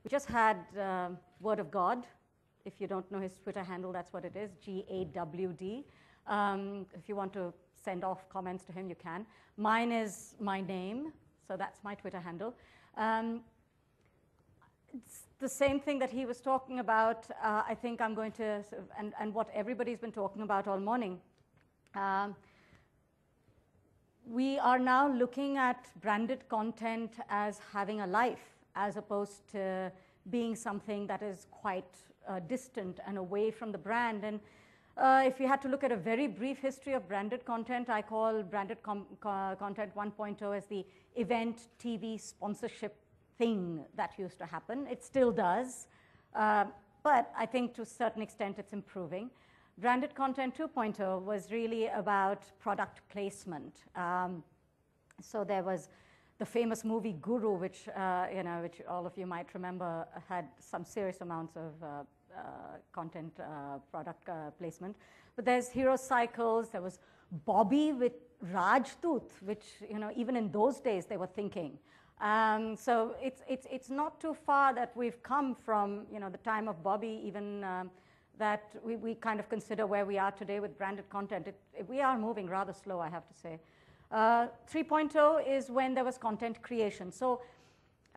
We just had Word of God. If you don't know his Twitter handle, that's what it is, GAWD. If you want to send off comments to him, you can. Mine is my name, so that's my Twitter handle. It's the same thing that he was talking about. I think I'm going to, and what everybody's been talking about all morning. We are now looking at branded content as having a life, as opposed to being something that is quite distant and away from the brand. And if you had to look at a very brief history of branded content, I call branded content 1.0 as the event TV sponsorship thing that used to happen. It still does, but I think to a certain extent it's improving. Branded content 2.0 was really about product placement. So there was the famous movie Guru, which which all of you might remember, had some serious amounts of content product placement. But there's Hero Cycles. There was Bobby with Rajdoot, which even in those days they were thinking. So it's not too far that we've come from the time of Bobby, even that we kind of consider where we are today with branded content. We are moving rather slow, I have to say. 3.0 is when there was content creation. So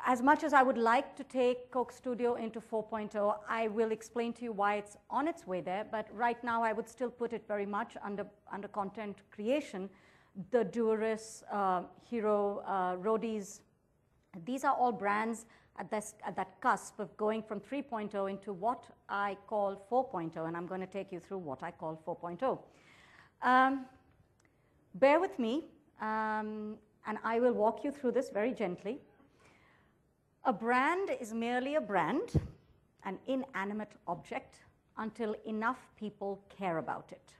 as much as I would like to take Coke Studio into 4.0, I will explain to you why it's on its way there, but right now I would still put it very much under content creation. The Duris, Hero, Roadies, these are all brands at that cusp of going from 3.0 into what I call 4.0, and I'm going to take you through what I call 4.0. Bear with me, and I will walk you through this very gently. A brand is merely a brand, an inanimate object, until enough people care about it.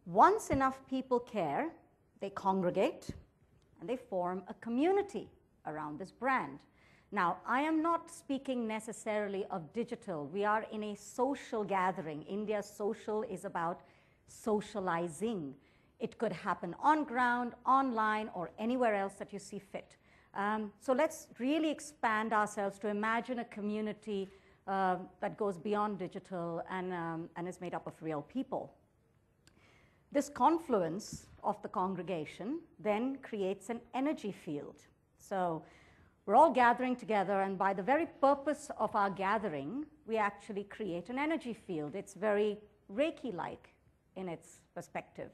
Once enough people care, they congregate and they form a community around this brand. Now, I am not speaking necessarily of digital. We are in a social gathering. IndiaSocial is about socializing. It could happen on ground, online, or anywhere else that you see fit. So let's really expand ourselves to imagine a community that goes beyond digital and is made up of real people. This confluence of the congregation then creates an energy field. So we're all gathering together, and by the very purpose of our gathering, we actually create an energy field. It's very Reiki-like in its perspective.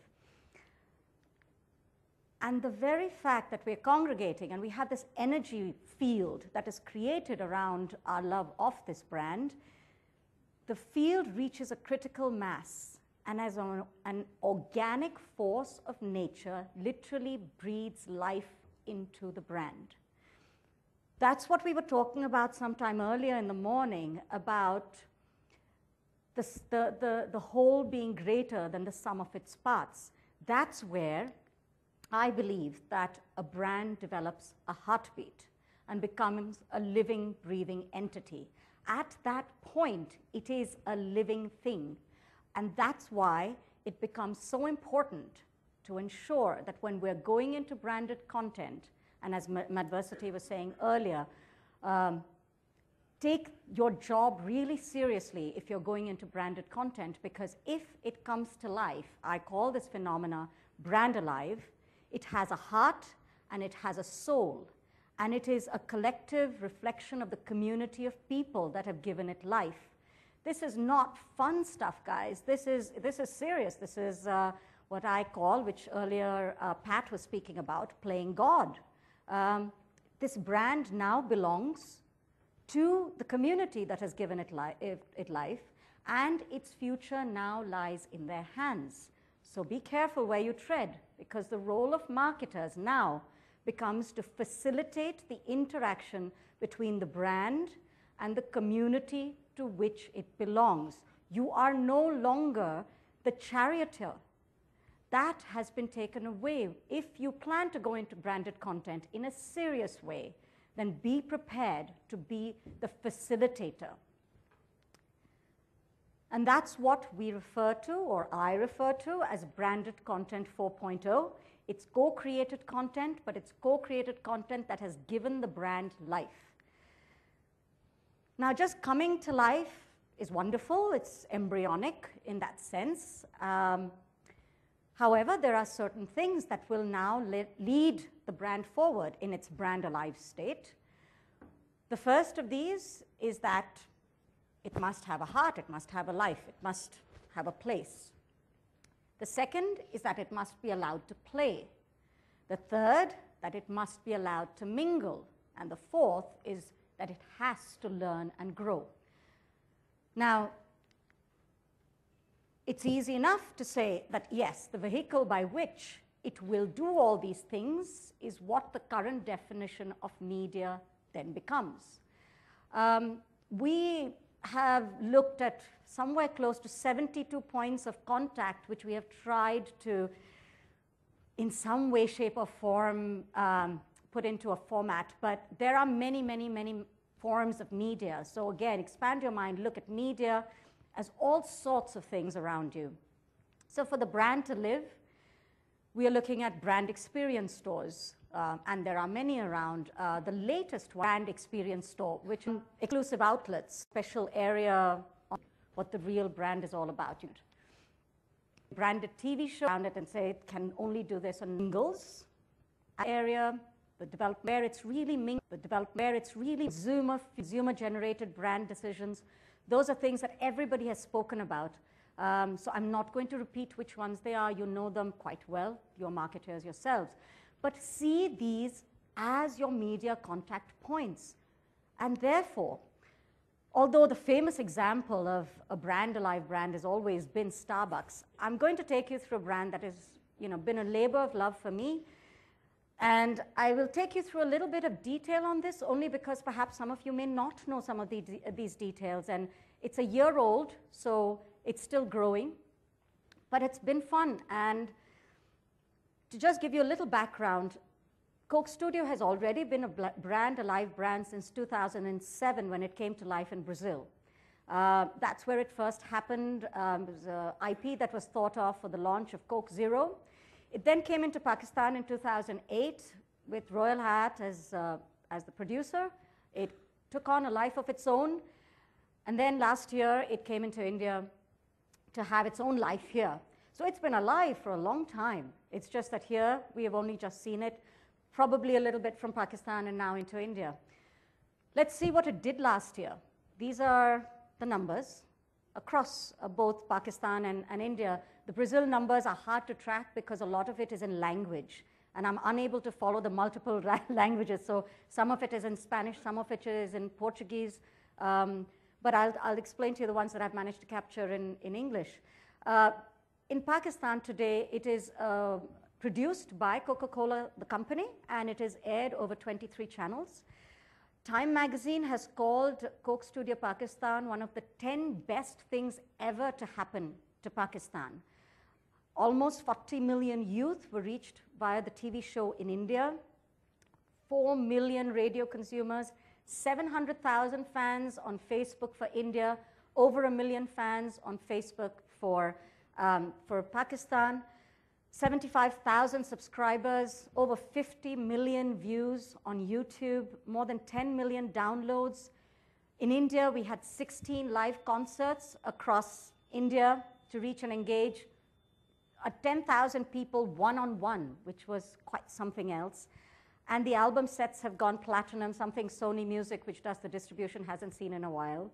And the very fact that we're congregating and we have this energy field that is created around our love of this brand, the field reaches a critical mass, and as an organic force of nature literally breathes life into the brand. That's what we were talking about sometime earlier in the morning, about the whole being greater than the sum of its parts. That's where I believe that a brand develops a heartbeat and becomes a living, breathing entity. At that point, it is a living thing. And that's why it becomes so important to ensure that when we're going into branded content, and as Madversity was saying earlier, take your job really seriously if you're going into branded content, because if it comes to life, I call this phenomena brand alive. It has a heart and it has a soul, and it is a collective reflection of the community of people that have given it life. This is not fun stuff, guys. This is serious. This is what I call, which earlier Pat was speaking about, playing God. This brand now belongs to the community that has given it life, and its future now lies in their hands. So be careful where you tread, because the role of marketers now becomes to facilitate the interaction between the brand and the community to which it belongs. You are no longer the charioteer. That has been taken away. If you plan to go into branded content in a serious way, then be prepared to be the facilitator. And that's what we refer to, or I refer to, as branded content 4.0. It's co-created content, but it's co-created content that has given the brand life. Now, just coming to life is wonderful. It's embryonic in that sense. However, there are certain things that will now lead the brand forward in its brand alive state. The first of these is that it must have a heart, it must have a life, it must have a place. The second is that it must be allowed to play. The third, that it must be allowed to mingle. And the fourth is that it has to learn and grow. Now, it's easy enough to say that, yes, the vehicle by which it will do all these things is what the current definition of media then becomes. We have looked at somewhere close to 72 points of contact, which we have tried to, in some way, shape, or form, put into a format. But there are many, many, many forms of media. So again, expand your mind, look at media as all sorts of things around you. So for the brand to live, we are looking at brand experience stores, and there are many around. The latest brand experience store, which is exclusive outlets, special area on what the real brand is all about. Branded TV show around it and say it can only do this on mingles area, the development where it's really consumer generated brand decisions. Those are things that everybody has spoken about. So I'm not going to repeat which ones they are. You know them quite well, your marketers yourselves. But see these as your media contact points. And therefore, although the famous example of a brand alive brand has always been Starbucks, I'm going to take you through a brand that has been a labor of love for me. And I will take you through a little bit of detail on this, only because perhaps some of you may not know some of these details. And it's a year old, so it's still growing. But it's been fun. And to just give you a little background, Coke Studio has already been a brand, a live brand, since 2007 when it came to life in Brazil. That's where it first happened. It was an IP that was thought of for the launch of Coke Zero. It then came into Pakistan in 2008 with Royal Hat as the producer. It took on a life of its own. And then last year, it came into India to have its own life here. So it's been alive for a long time. It's just that here, we have only just seen it, probably a little bit from Pakistan and now into India. Let's see what it did last year. These are the numbers across both Pakistan and India. The Brazil numbers are hard to track because a lot of it is in language. And I'm unable to follow the multiple languages. So some of it is in Spanish, some of it is in Portuguese. But I'll explain to you the ones that I've managed to capture in English. In Pakistan today, it is produced by Coca-Cola, the company, and it is aired over 23 channels. Time magazine has called Coke Studio Pakistan one of the 10 best things ever to happen to Pakistan. Almost 40 million youth were reached via the TV show in India, 4 million radio consumers, 700,000 fans on Facebook for India, over 1 million fans on Facebook for Pakistan, 75,000 subscribers, over 50 million views on YouTube, more than 10 million downloads. In India, we had 16 live concerts across India to reach and engage 10,000 people one-on-one, which was quite something else. And the album sets have gone platinum, something Sony Music, which does the distribution, hasn't seen in a while.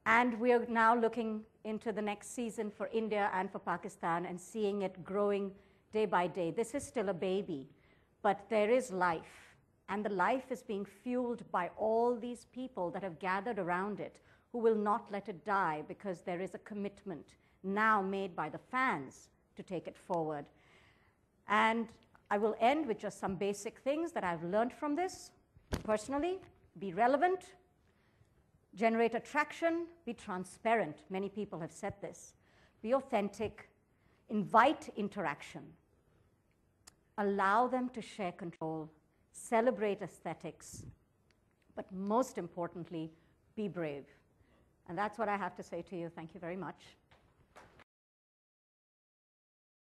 And we are now looking into the next season for India and for Pakistan and seeing it growing day by day. This is still a baby, but there is life. And the life is being fueled by all these people that have gathered around it who will not let it die because there is a commitment now made by the fans to take it forward. And I will end with just some basic things that I've learned from this. Personally, be relevant, generate attraction, be transparent. Many people have said this. Be authentic, invite interaction, allow them to share control, celebrate aesthetics, but most importantly, be brave. And that's what I have to say to you. Thank you very much.